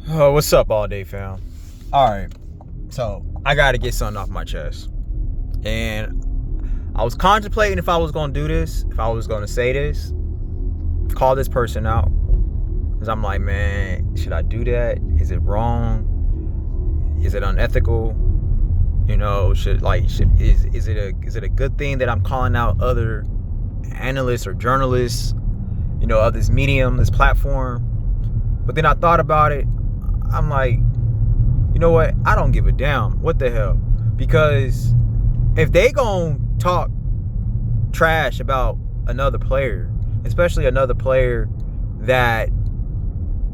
Oh, what's up, all day fam? All right, so I gotta get something off my chest, and I was contemplating if I was gonna do this, if I was gonna say this, call this person out, because I'm like, man, should I do that? Is it wrong? Is it unethical? You know, is it a good thing that I'm calling out other analysts or journalists, you know, of this medium, this platform? But then I thought about it. I'm like, you know what? I don't give a damn. What the hell? Because if they gonna talk trash about another player, especially another player that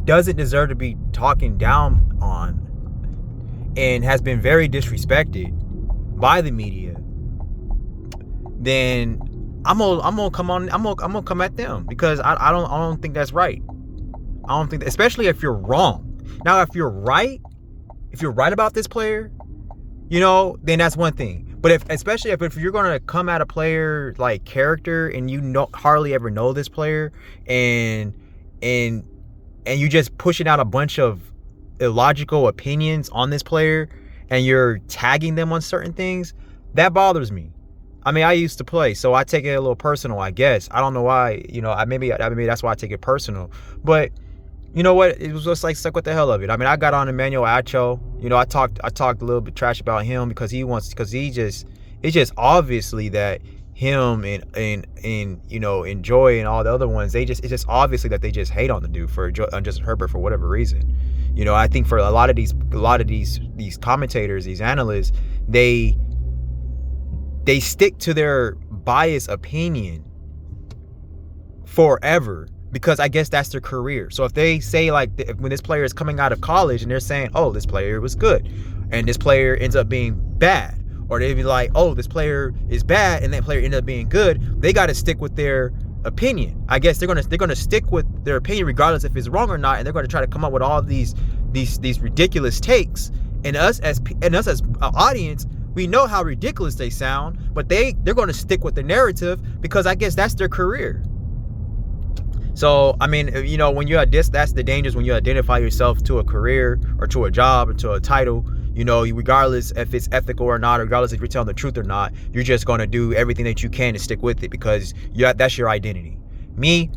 doesn't deserve to be talking down on and has been very disrespected by the media, then I'm gonna come at them, because I don't think that's right. I don't think that, especially if you're wrong. Now, if you're right about this player, you know, then that's one thing. But especially if you're gonna come at a player like character, and you hardly ever know this player, and you just pushing out a bunch of illogical opinions on this player, and you're tagging them on certain things, that bothers me. I mean, I used to play, so I take it a little personal, I guess. I don't know why, you know, maybe that's why I take it personal. But you know what? It was just like stuck with the hell of it. I mean, I got on Emmanuel Acho. You know, I talked a little bit trash about him because it's just obviously that him and you know, and Joy and all the other ones, it's just obviously that they just hate on the dude on Justin Herbert for whatever reason. You know, I think for a lot of these commentators, these analysts, they stick to their biased opinion forever, because I guess that's their career. So if they say, like, when this player is coming out of college and they're saying, oh, this player was good, and this player ends up being bad, or they'd be like, oh, this player is bad and that player ended up being good, they got to stick with their opinion. I guess they're gonna stick with their opinion regardless if it's wrong or not, and they're going to try to come up with all these ridiculous takes. And us as audience, we know how ridiculous they sound, but they're going to stick with the narrative because I guess that's their career. So, I mean, you know, that's the dangers when you identify yourself to a career or to a job or to a title. You know, regardless if it's ethical or not, regardless if you're telling the truth or not, you're just going to do everything that you can to stick with it, because that's your identity. Me,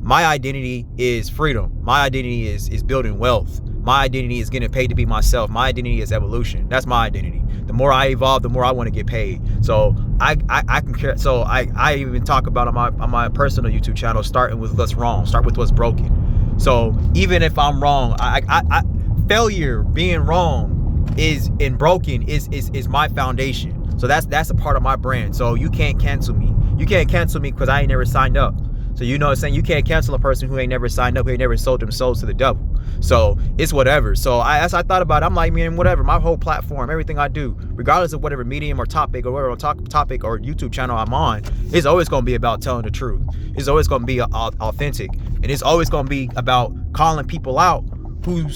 my identity is freedom. My identity is building wealth. My identity is getting paid to be myself. My identity is evolution. That's my identity. The more I evolve, the more I want to get paid. So I can care. So I even talk about on my personal YouTube channel, starting with what's wrong, start with what's broken. So even if I'm wrong, I failure, being wrong is broken is my foundation. So that's a part of my brand. So you can't cancel me. You can't cancel me because I ain't never signed up. So you know what I'm saying? You can't cancel a person who ain't never signed up, who ain't never sold them souls to the devil. So it's whatever. So as I thought about it, I'm like, man, whatever. My whole platform, everything I do, regardless of whatever medium or topic or whatever topic or YouTube channel I'm on, it's always going to be about telling the truth. It's always going to be authentic, and it's always going to be about calling people out who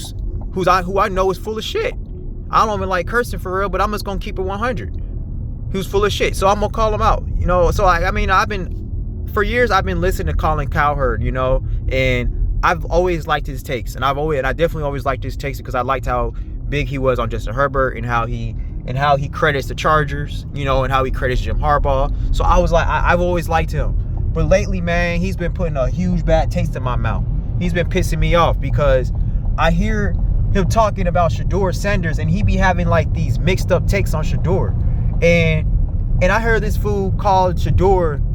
I know is full of shit. I don't even like cursing for real, but I'm just going to keep it 100. Who's full of shit. So I'm going to call them out, you know. So for years I've been listening to Colin Cowherd, you know, and I've always liked his takes, and I definitely always liked his takes because I liked how big he was on Justin Herbert and how he credits the Chargers, you know, and how he credits Jim Harbaugh. So I was like, I've always liked him. But lately, man, he's been putting a huge bad taste in my mouth. He's been pissing me off because I hear him talking about Shedeur Sanders, and he be having like these mixed up takes on Shedeur. And I heard this fool called Shedeur.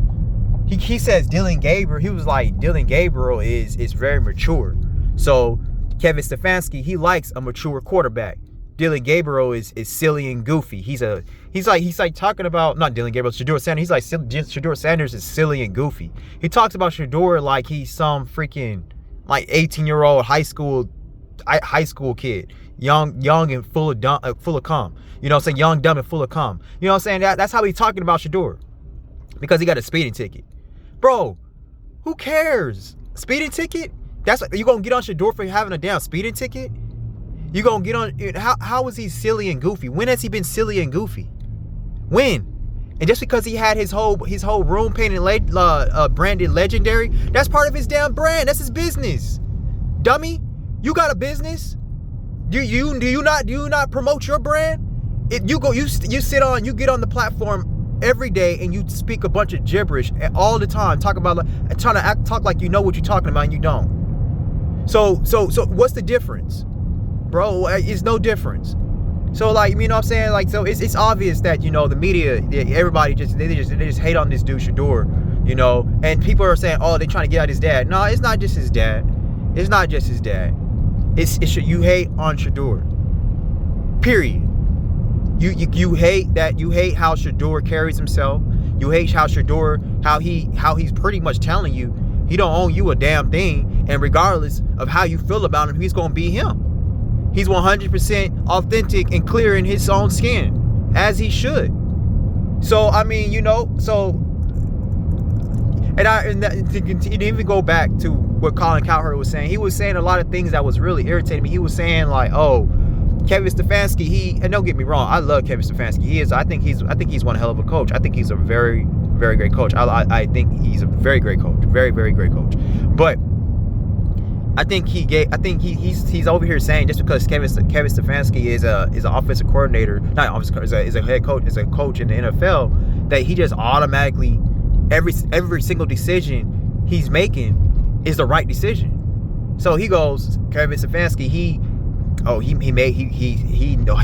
He says Dylan Gabriel. He was like, Dylan Gabriel is very mature. So Kevin Stefanski, he likes a mature quarterback. Dylan Gabriel is silly and goofy. He's like talking about, not Dylan Gabriel, Shedeur Sanders. He's like, Shedeur Sanders is silly and goofy. He talks about Shedeur like he's some freaking like 18-year-old high school kid, young and full of cum. You know what I'm saying? Young, dumb, and full of cum. You know what I'm saying? That's how he's talking about Shedeur, because he got a speeding ticket. Bro, who cares? Speeding ticket? That's you gonna get on Shedeur for having a damn speeding ticket? You gonna get on? How is he silly and goofy? When has he been silly and goofy? When? And just because he had his whole room painted branded legendary, that's part of his damn brand. That's his business. Dummy, you got a business. Do you not promote your brand? You get on the platform every day and you speak a bunch of gibberish all the time, talk like you know what you're talking about and you don't. So what's the difference, bro? It's no difference. So like, you know what I'm saying? Like, so it's obvious that, you know, the media, everybody they just hate on this dude Shedeur, you know, and people are saying, oh, they're trying to get at his dad. No, it's not just his dad. It's not just his dad. It's you hate on Shedeur. Period. You hate how Shedeur carries himself. You hate how Shedeur, how he's pretty much telling you he don't own you a damn thing, and regardless of how you feel about him, he's gonna be him. He's 100% authentic and clear in his own skin, as he should. So I mean, you know, to even go back to what Colin Cowherd was saying, he was saying a lot of things that was really irritating me. He was saying like, oh, Kevin Stefanski, and don't get me wrong, I love Kevin Stefanski. I think he's one hell of a coach. I think he's a very, very great coach. I think he's a very great coach, very, very great coach. But I think he's over here saying just because Kevin Stefanski is an offensive coordinator, not offensive, is a head coach, is a coach in the NFL, that he just automatically every single decision he's making is the right decision. So he goes, Kevin Stefanski, he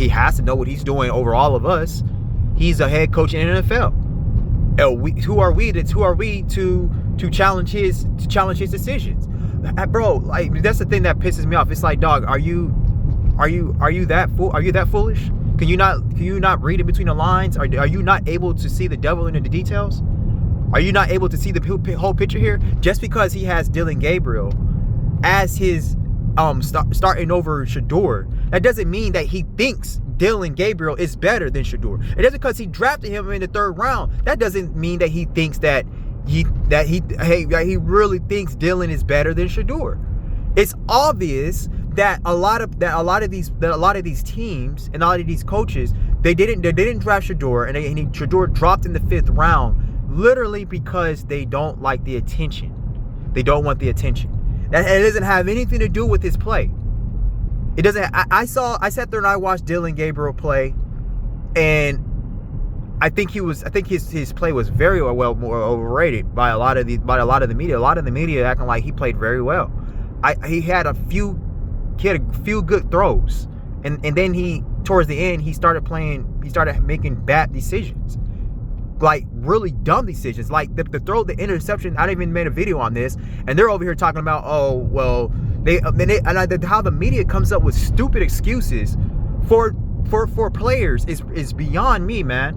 has to know what he's doing over all of us. He's a head coach in the NFL. Who are we to challenge his decisions? Bro, like, that's the thing that pisses me off. It's like, dog, are you that foolish? Can you not read in between the lines? Are you not able to see the devil in the details? Are you not able to see the whole picture here? Just because he has Dillon Gabriel as his starting over Shedeur, that doesn't mean that he thinks Dillon Gabriel is better than Shedeur. And just because he drafted him in the 3rd round, that doesn't mean that he thinks that he really thinks Dillon is better than Shedeur. It's obvious that a lot of these teams and a lot of these coaches, they didn't draft Shedeur, and Shedeur dropped in the 5th round literally because they don't like the attention. They don't want the attention. It doesn't have anything to do with his play. It doesn't. I sat there and I watched Dillon Gabriel play, and I think his play was very more overrated by a lot of the media. A lot of the media acting like he played very well. He had a few good throws, and then towards the end he started making bad decisions, like really dumb decisions, like the throw, the interception. I didn't even made a video on this, and they're over here talking about, oh well, how the media comes up with stupid excuses for players is beyond me, man.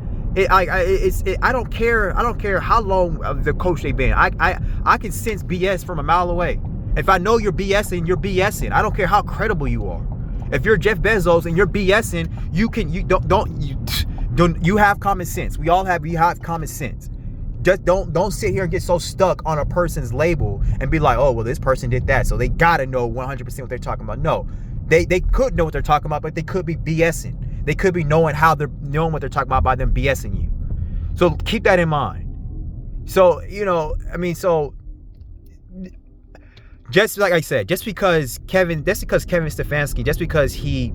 I don't care how long of the coach they've been. I can sense BS from a mile away. If I know you're BSing, you're BSing. I don't care how credible you are. If you're Jeff Bezos and you're BSing, you have common sense. We have common sense. Just don't sit here and get so stuck on a person's label and be like, oh well, this person did that, so they gotta know 100% what they're talking about. No, they could know what they're talking about, but they could be BSing. They could be knowing what they're talking about by them BSing you. So keep that in mind. So, you know, I mean, so just like I said, just because Kevin Stefanski, just because he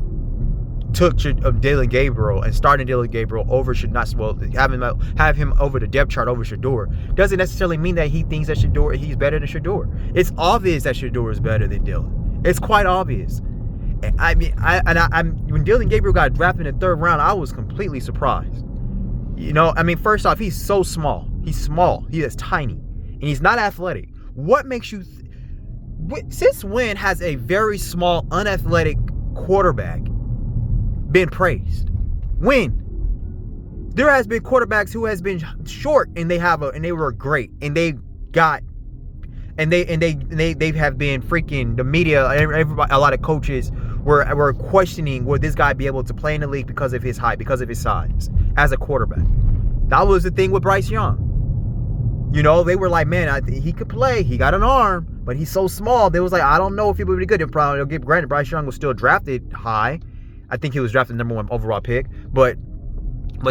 took Dillon Gabriel and started Dillon Gabriel over have him over the depth chart over Shedeur, doesn't necessarily mean that he thinks that he's better than Shedeur. It's obvious that Shedeur is better than Dillon. It's quite obvious. I mean, when Dillon Gabriel got drafted in the 3rd round, I was completely surprised. You know, I mean, first off, he's so small. He's small. He is tiny, and he's not athletic. What makes you? Since when has a very small, unathletic quarterback been praised? When? There has been quarterbacks who has been short and they were great, and they have been freaking, the media, everybody, a lot of coaches were questioning, would this guy be able to play in the league because of his height, because of his size as a quarterback. That was the thing with Bryce Young. You know, they were like, man, he could play. He got an arm, but he's so small. They was like, I don't know if he would be good. And probably, give granted, Bryce Young was still drafted high. I think he was drafted number 1 overall pick. But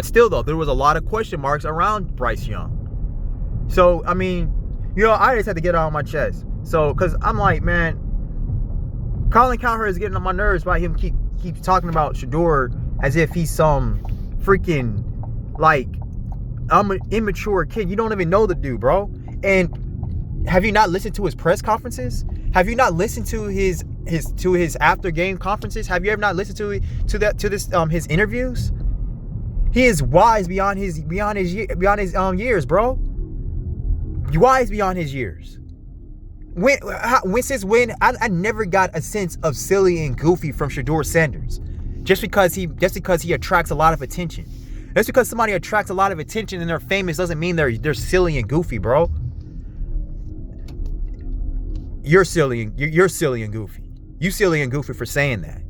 still, though, there was a lot of question marks around Bryce Young. So, I mean, you know, I just had to get it on my chest. So, because I'm like, man, Colin Cowherd is getting on my nerves by him keep keeps talking about Shedeur as if he's some freaking, like, I'm an immature kid. You don't even know the dude, bro. And have you not listened to his press conferences? Have you not listened to his after game conferences? Have you ever not listened to his interviews? He is wise beyond his years, bro. Wise beyond his years. Since when I never got a sense of silly and goofy from Shedeur Sanders, just because he attracts a lot of attention. Just because somebody attracts a lot of attention and they're famous doesn't mean they're silly and goofy, bro. You're silly and goofy. You silly and goofy for saying that.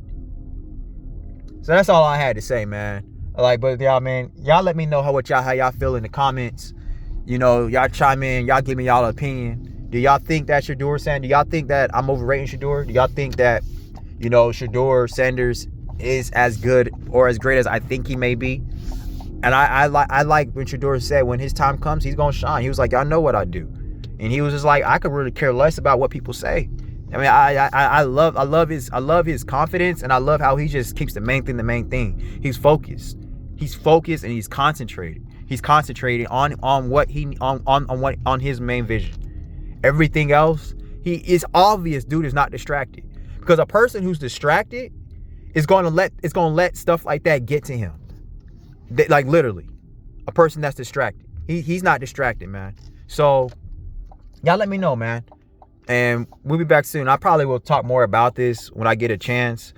So that's all I had to say, man. But y'all, man, y'all let me know how y'all feel in the comments. You know, y'all chime in, y'all give me y'all opinion. Do y'all think that Shedeur Sanders? Do y'all think that I'm overrating Shedeur? Do y'all think that, Shedeur Sanders is as good or as great as I think he may be? And I like when Shedeur said when his time comes, he's gonna shine. He was like, y'all know what I do. And he was just like, I could really care less about what people say. I mean, I love his confidence, and I love how he just keeps the main thing. He's focused. He's focused and he's concentrated. He's concentrating on his main vision. Everything else, he is obvious. Dude is not distracted, because a person who's distracted is gonna let stuff like that get to him. Like literally, a person that's distracted. He's not distracted, man. So y'all let me know, man. And we'll be back soon. I probably will talk more about this when I get a chance.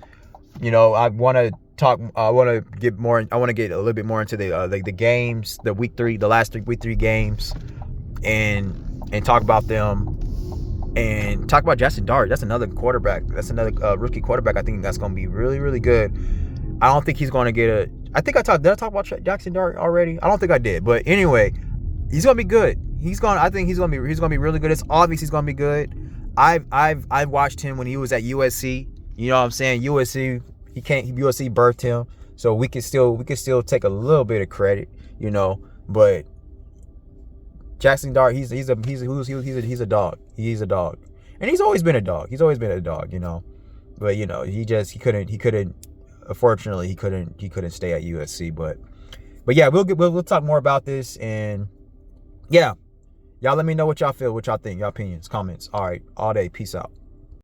I want to talk. I want to get a little bit more into the games, the last week 3 games, and talk about them, and talk about Jackson Dart. That's another quarterback. That's another rookie quarterback. I think that's going to be really, really good. I don't think he's going to get a. Did I talk about Jackson Dart already? I don't think I did. But anyway, he's going to be good. I think he's gonna be really good. It's obvious he's gonna be good. I've watched him when he was at USC. You know what I'm saying? USC birthed him, so we can still take a little bit of credit, But Jackson Dart, he's a dog. He's a dog, and he's always been a dog. But he couldn't. Unfortunately, he couldn't stay at USC. But yeah, we'll talk more about this, and yeah. Y'all let me know what y'all feel, what y'all think, y'all opinions, comments. All right, all day. Peace out.